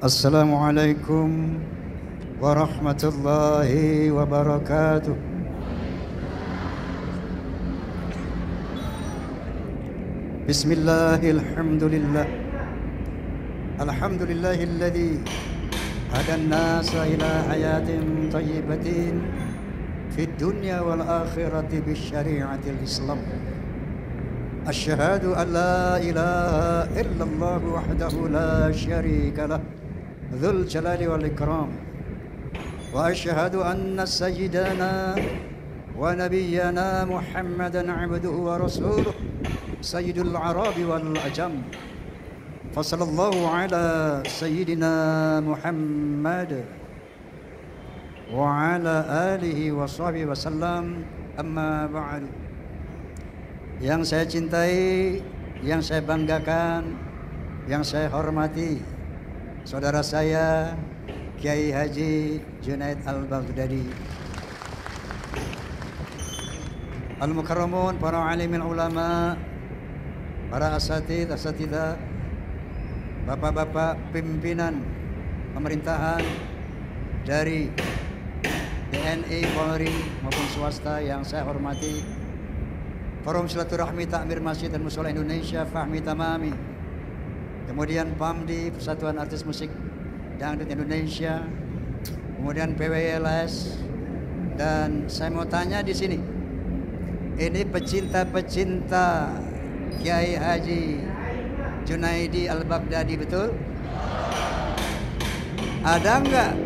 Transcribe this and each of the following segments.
Assalamualaikum warahmatullahi wabarakatuh. Bismillahirrahmanirrahim. Alhamdulillahilladzi hadan nasa ila hayatin thayyibatin fid dunya wal akhirati bisyari'atil Islam. Asyhadu an la ilaha illallah wahdahu la syarika lah dzul jalali wal ikram. Wa asyhadu anna sayyidana wa nabiyyana Muhammadan abduhu wa rasuluh sayyidul arabi wal ajam. Fasallallahu ala sayyidina Muhammad wa ala alihi wa sahbihi wasallam. Amma ba'd. Yang saya cintai, yang saya banggakan, yang saya hormati, saudara saya Kiai Haji Junaid Al-Baghdadi, Al-Mukarramun, para alimin ulama, para asatidah, bapak-bapak pimpinan pemerintahan dari TNI, Polri maupun swasta yang saya hormati, Forum Silaturahmi Takmir Masjid dan Mushola Indonesia Fahmi Tamami, kemudian PAMDI, Persatuan Artis Musik Dangdut Indonesia, kemudian PWLS, dan saya mau tanya di sini, ini pecinta-pecinta Kiai Haji Junaidi Al-Baghdadi betul? Ada enggak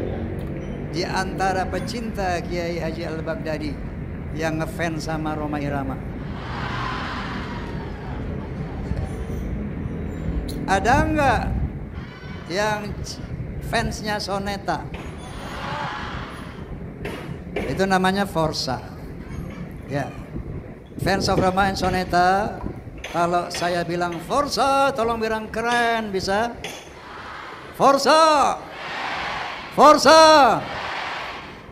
di antara pecinta Kiai Haji Al-Baghdadi yang ngefans sama Rhoma Irama? Ada enggak yang fansnya Soneta? Itu namanya Forza. Ya. Fans of Rhoma and Soneta, kalau saya bilang Forza, tolong bilang keren, bisa? Forza! Forza!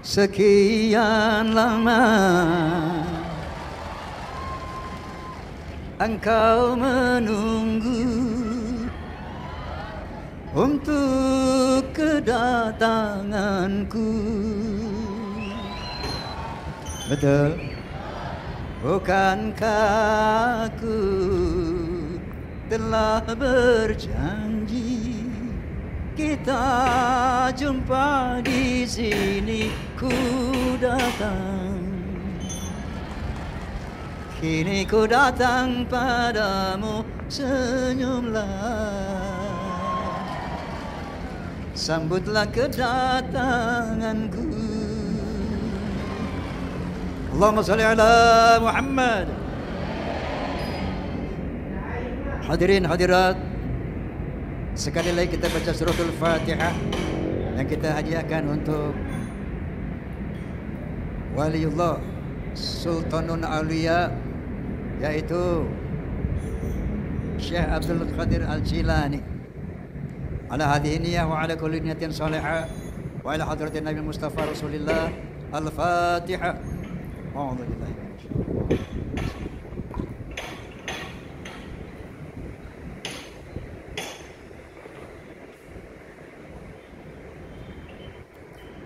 Sekian lama engkau menunggu untuk kedatanganku. Betul? Bukankah aku telah berjanji kita jumpa di sini? Ku datang, kini ku datang padamu, senyumlah, sambutlah kedatanganku. Allahumma salli ala Muhammad. Hadirin hadirat, sekali lagi kita baca suratul Fatihah yang kita hadiahkan untuk Waliullah Sultanun Aulia, yaitu Syekh Abdul Qadir Al-Jilani. Ala hadhihi niyyah wa ala kulli niyatin salihah wa ala hadratin Nabi Mustafa Rasulillah. Al-Fatihah. A'udzu billahi.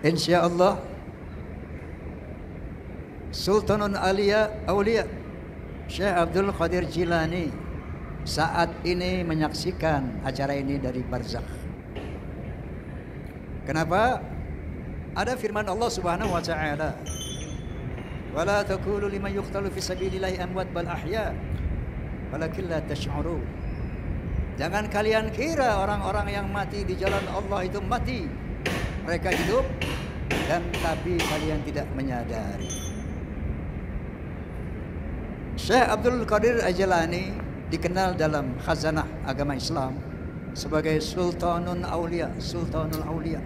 Insyaallah Sultanun Aulia Syekh Abdul Qadir Jilani saat ini menyaksikan acara ini dari barzakh. Kenapa? Ada firman Allah Subhanahu wa taala, "Wala taqulu liman yuqtalu fi sabilillahi amwat bal ahya walakin la tash'urun." Jangan kalian kira orang-orang yang mati di jalan Allah itu mati, mereka hidup, dan tapi kalian tidak menyadari. Syekh Abdul Qadir Al-Jilani dikenal dalam khazanah agama Islam sebagai Sultanun Aulia. Sultanul Aulia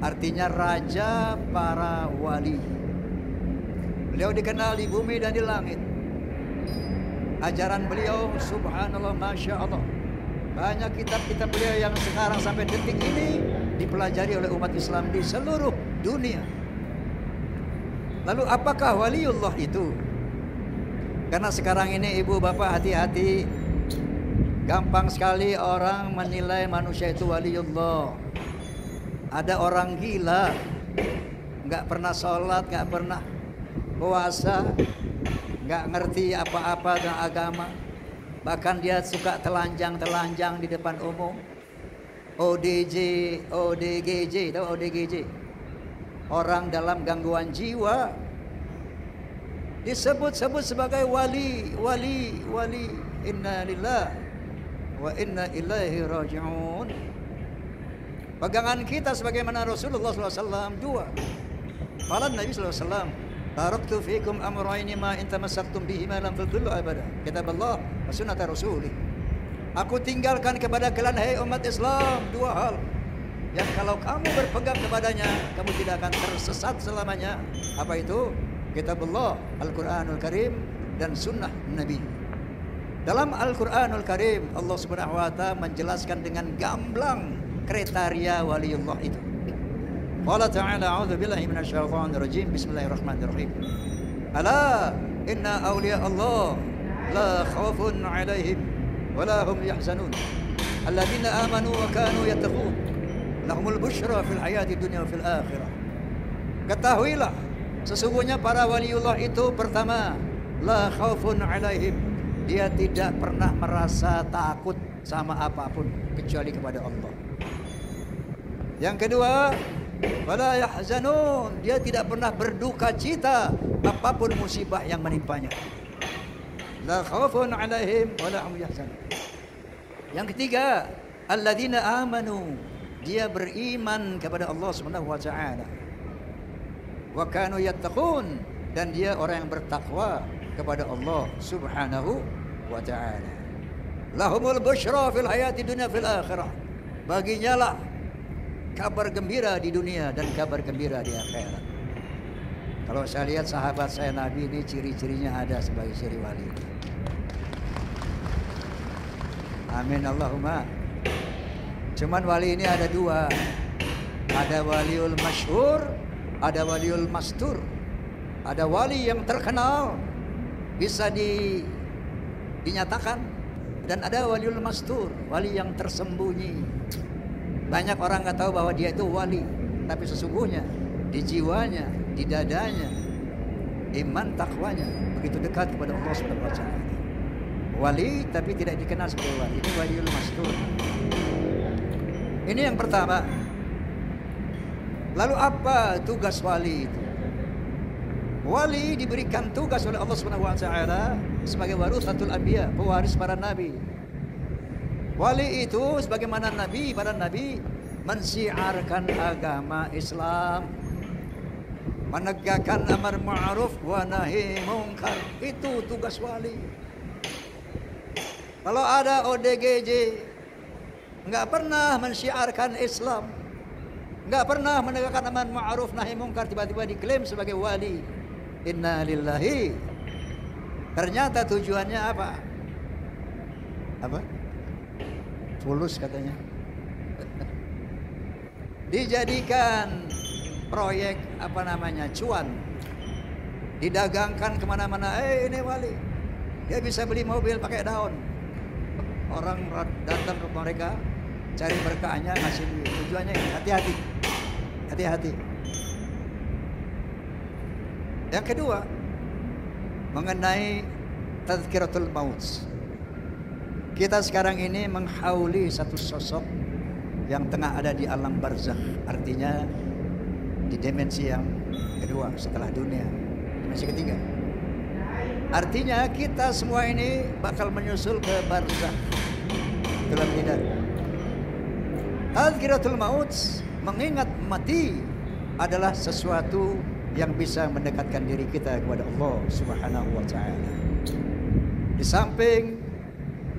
artinya raja para wali. Beliau dikenal di bumi dan di langit. Ajaran beliau subhanallah, masya Allah, banyak kitab-kitab beliau yang sekarang sampai detik ini dipelajari oleh umat Islam di seluruh dunia. Lalu apakah waliullah itu? Karena sekarang ini ibu bapak hati-hati, gampang sekali orang menilai manusia itu waliullah. Ada orang gila, nggak pernah sholat, nggak pernah puasa, nggak ngerti apa-apa tentang agama. Bahkan dia suka telanjang-telanjang di depan umum. ODJ, ODGJ, tahu ODGJ? Orang dalam gangguan jiwa disebut-sebut sebagai wali. Inna lillahi wa inna ilaihi raji'un. Pegangan kita sebagaimana Rasulullah SAW dua. Qala Nabi SAW, taraktu fikum amrayni ma in tamassaktum bihima lam tadillu abada. Kitaballah wa sunnata rasulih. Aku tinggalkan kepada kalian, hai umat Islam, dua hal yang kalau kamu berpegang kepadanya, kamu tidak akan tersesat selamanya. Apa itu? Kitabullah, Al-Quranul Karim, dan sunnah Nabi. Dalam Al-Quranul Karim, Allah Subhanahu wa Ta'ala menjelaskan dengan gamblang kriteria waliullah itu. Qala ta'ala, a'udzu billahi minasyaitonir rajim. Bismillahirrahmanirrahim. Ala inna awliya Allah la khaufun 'alaihim wa la hum yahzanun. Alladzina amanu wa kanu yattaqun. Lahumul busyra fil hayati dunya wa fil akhirah. Ketahuilah, sesungguhnya para waliullah itu pertama, la khaufun 'alaihim. Dia tidak pernah merasa takut sama apapun kecuali kepada Allah. Yang kedua, wala yahzanun. Dia tidak pernah berduka cita apapun musibah yang menimpanya. La khaufun 'alaihim wala hum yahzanun. Yang ketiga, alladzina amanu. Dia beriman kepada Allah Subhanahu wa Ta'ala. Wa kanu yattaqun, dan dia orang yang bertakwa kepada Allah Subhanahu wa Ta'ala. Lahumul busyra fil hayati dunya fil akhirah. Baginya lah kabar gembira di dunia dan kabar gembira di akhirat. Kalau saya lihat sahabat saya Nabi ini, ciri-cirinya ada sebagai ciri wali. Amin Allahumma. Cuman wali ini ada dua. Ada waliul masyhur, ada waliul mastur. Ada wali yang terkenal, bisa dinyatakan, dan ada waliul mastur, wali yang tersembunyi. Banyak orang nggak tahu bahwa dia itu wali, tapi sesungguhnya di jiwanya, di dadanya, iman takwanya begitu dekat kepada Allah Subhanahu wa Ta'ala. Wali tapi tidak dikenal sebagai wali. Ini waliul mastur. Ini yang pertama. Lalu apa tugas wali itu? Wali diberikan tugas oleh Allah Subhanahu wa Ta'ala sebagai warithatul anbiya, pewaris para nabi. Wali itu sebagaimana nabi, para nabi mensiarkan agama Islam, menegakkan amar ma'ruf wa nahi munkar. Itu tugas wali. Kalau ada ODGJ nggak pernah mensiarkan Islam, nggak pernah menegakkan amar ma'ruf nahi munkar, tiba-tiba diklaim sebagai wali. Inna lillahi. Ternyata tujuannya apa? Apa? Fulus katanya. Dijadikan proyek apa namanya, cuan. Didagangkan kemana-mana. Ini wali. Dia bisa beli mobil pakai daun. Orang datang ke mereka cari berkahnya, ngasih duit. Tujuannya ini, hati-hati. Hati-hati. Yang kedua, mengenai tazkiratul maut. Kita sekarang ini menghauli satu sosok yang tengah ada di alam barzakh, artinya di dimensi yang kedua setelah dunia, dimensi ketiga. Artinya kita semua ini bakal menyusul ke barzakh. Dalam tidak. Tazkiratul maut, mengingat mati, adalah sesuatu yang bisa mendekatkan diri kita kepada Allah Subhanahu wa Ta'ala. Di samping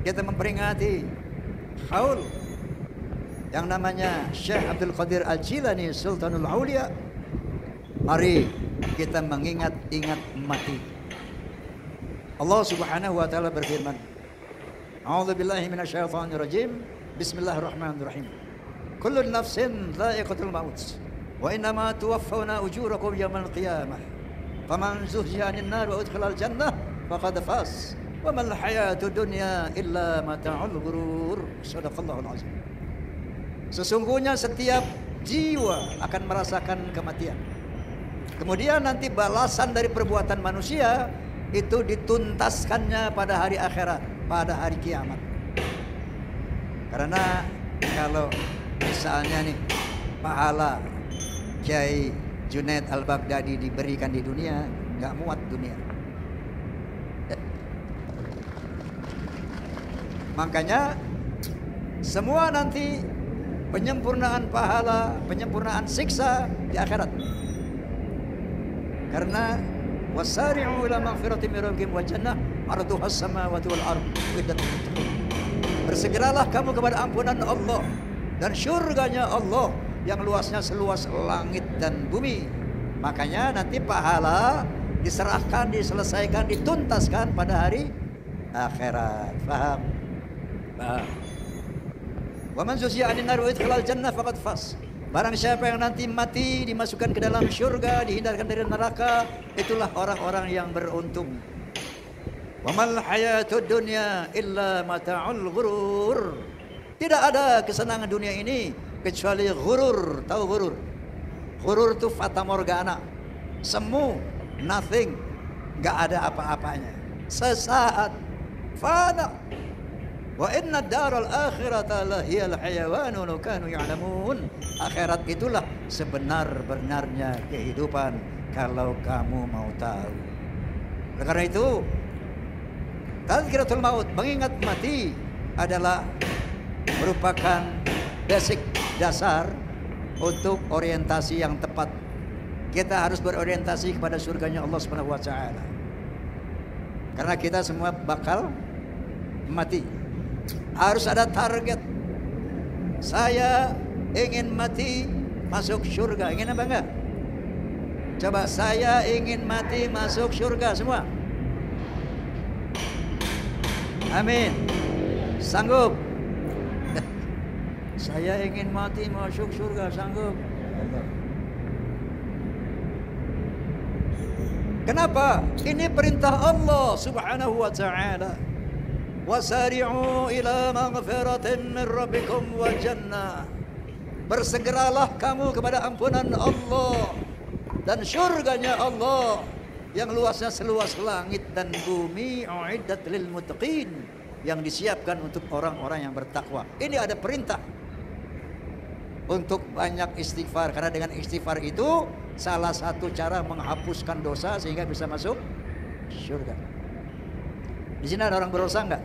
kita memperingati haul yang namanya Syekh Abdul Qadir Al-Jilani Sultanul Aulia, mari kita mengingat-ingat mati. Allah Subhanahu wa Ta'ala berfirman, A'udzu billahi minasyaitonir rajim. Bismillahirrahmanirrahim. Kullu nafsin dha'iqatul maut. Wa innama tuwaffawna ujurakum yawmal qiyamah. Faman zuhziha 'anil nar wa udkhilal jannah faqad faz. Wa mal hayatud dunya illa mata'ul ghurur. Shadaqallahul azim. Sesungguhnya setiap jiwa akan merasakan kematian. Kemudian nanti balasan dari perbuatan manusia itu dituntaskannya pada hari akhirat, pada hari kiamat. Karena kalau misalnya nih pahala Kiai Junaid Al-Baghdadi diberikan di dunia, nggak muat dunia. Makanya semua nanti penyempurnaan pahala, penyempurnaan siksa di akhirat. Karena wasari'u ila maghfiratin min rabbikum wa jannah 'arduhas samawati wal ardh uiddat lil muttaqin. Bersegeralah kamu kepada ampunan Allah dan syurganya Allah yang luasnya seluas langit dan bumi. Makanya nanti pahala diserahkan, diselesaikan, dituntaskan pada hari akhirat. Paham? Paham. Wa man zuhziha 'anil nar wa udkhilal jannah faqad faz. Barang siapa yang nanti mati dimasukkan ke dalam syurga, dihindarkan dari neraka, itulah orang-orang yang beruntung. Wa mal hayatud dunya illa mata'ul ghurur. Tidak ada kesenangan dunia ini kecuali ghurur. Tahu ghurur? Ghurur itu fata morgana, semu, nothing, nggak ada apa-apanya, sesaat, fana. Wa inna daral akhirata lahiyal hayawan law kanu ya'lamun. Akhirat itulah sebenar-benarnya kehidupan kalau kamu mau tahu. Oleh karena itu, tazkiratul maut, mengingat mati adalah merupakan basic dasar untuk orientasi yang tepat. Kita harus berorientasi kepada surganya Allah Subhanahu wa taala. Karena kita semua bakal mati. Harus ada target. Saya ingin mati masuk surga. Ingin apa enggak? Coba, saya ingin mati masuk surga semua. Amin. Sanggup? Saya ingin mati masuk surga, sanggup? Kenapa? Ini perintah Allah Subhanahu wa taala. Wasari'u ila maghfiratin min rabbikum wa jannah. Bersegeralah kamu kepada ampunan Allah dan syurganya Allah yang luasnya seluas langit dan bumi, uiddat lil muttaqin, yang disiapkan untuk orang-orang yang bertakwa. Ini ada perintah untuk banyak istighfar, karena dengan istighfar itu salah satu cara menghapuskan dosa sehingga bisa masuk surga. Di sini ada orang berdosa enggak?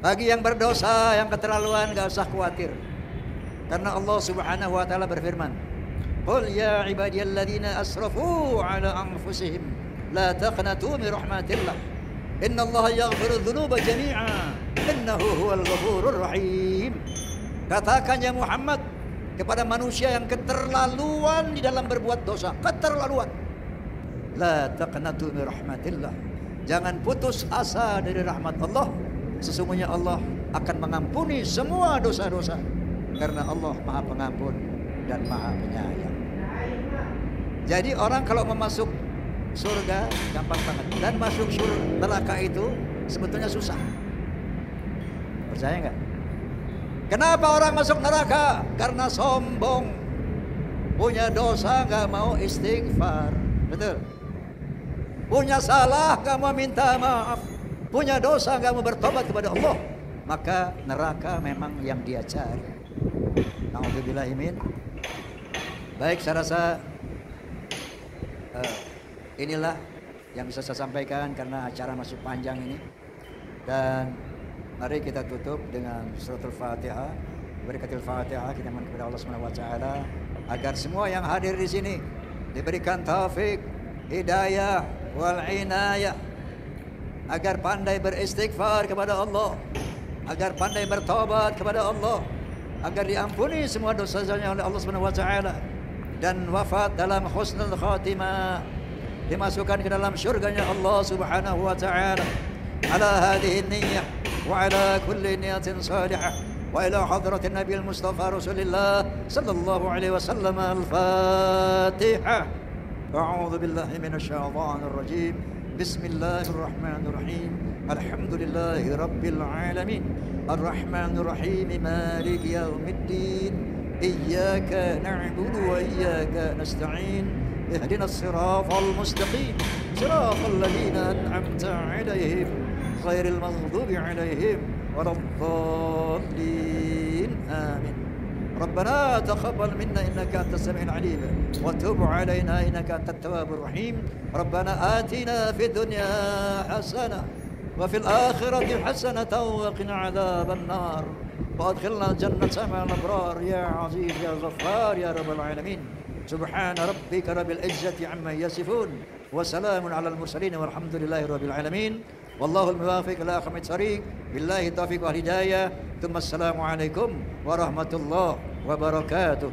Bagi yang berdosa, yang keterlaluan, gak usah khawatir. Karena Allah Subhanahu wa taala berfirman, "Qul ya ibadiyalladzina asrafu ala anfusihim la taqnatu min rahmatillah. Innallaha yaghfiru dzunuba jami'a. Innahu huwal ghafurur rahim." Katakan ya Muhammad kepada manusia yang keterlaluan di dalam berbuat dosa, keterlaluan. La taqnatu min rahmatillah. Jangan putus asa dari rahmat Allah. Sesungguhnya Allah akan mengampuni semua dosa-dosa, karena Allah Maha Pengampun dan Maha Penyayang. Jadi orang kalau mau masuk surga gampang banget, dan masuk neraka itu sebetulnya susah. Percaya nggak? Kenapa orang masuk neraka? Karena sombong, punya dosa nggak mau istighfar, betul? Punya salah nggak mau minta maaf, punya dosa nggak mau bertobat kepada Allah, maka neraka memang yang dia cari. Na'udzubillahi min. Baik, saya rasa inilah yang bisa saya sampaikan karena acara masih panjang ini. Dan mari kita tutup dengan suratul Fatihah. Berkatil Fatihah kita mohon kepada Allah Subhanahu wa taala agar semua yang hadir di sini diberikan taufik, hidayah wal inayah, agar pandai beristighfar kepada Allah, agar pandai bertobat kepada Allah, agar diampuni semua dosa-dosanya oleh Allah Subhanahu wa taala, dan wafat dalam husnul khatimah, dimasukkan ke dalam syurganya Allah Subhanahu wa taala. Ala hadhihi niyyah wa ala kulli niyatin salihah wa ila hadratin nabiyil mustafa rasulillah sallallahu alaihi wasallam. Al-Fatihah. A'udzu billahi minasy syaithanir rajim. Bismillahirrahmanirrahim. Alhamdulillahi Rabbil Alamin. Ar-Rahmanir Rahim. Maliki Yawmiddin. Iyyaka na'budu wa iyyaka nasta'in. Ihdinas siratal mustaqim. Siratal ladzina an'amta 'alaihim ghairil maghdubi 'alaihim waladdallin. Amin. ربنا تقبل منا إنك أنت السميع العليم وتب علينا إنك أنت التواب الرحيم. ربنا آتنا في الدنيا حسنة وفي الآخرة حسنة وقنا عذاب النار وأدخلنا الجنة مع الأبرار يا عزيز يا غفار يا رب العالمين. سبحان ربك رب العزة عما يصفون وسلام على المرسلين والحمد لله رب العالمين. والله الموافق إلى أقوم الطريق. بالله التوفيق والهداية. ثم السلام عليكم ورحمة الله وبركاته.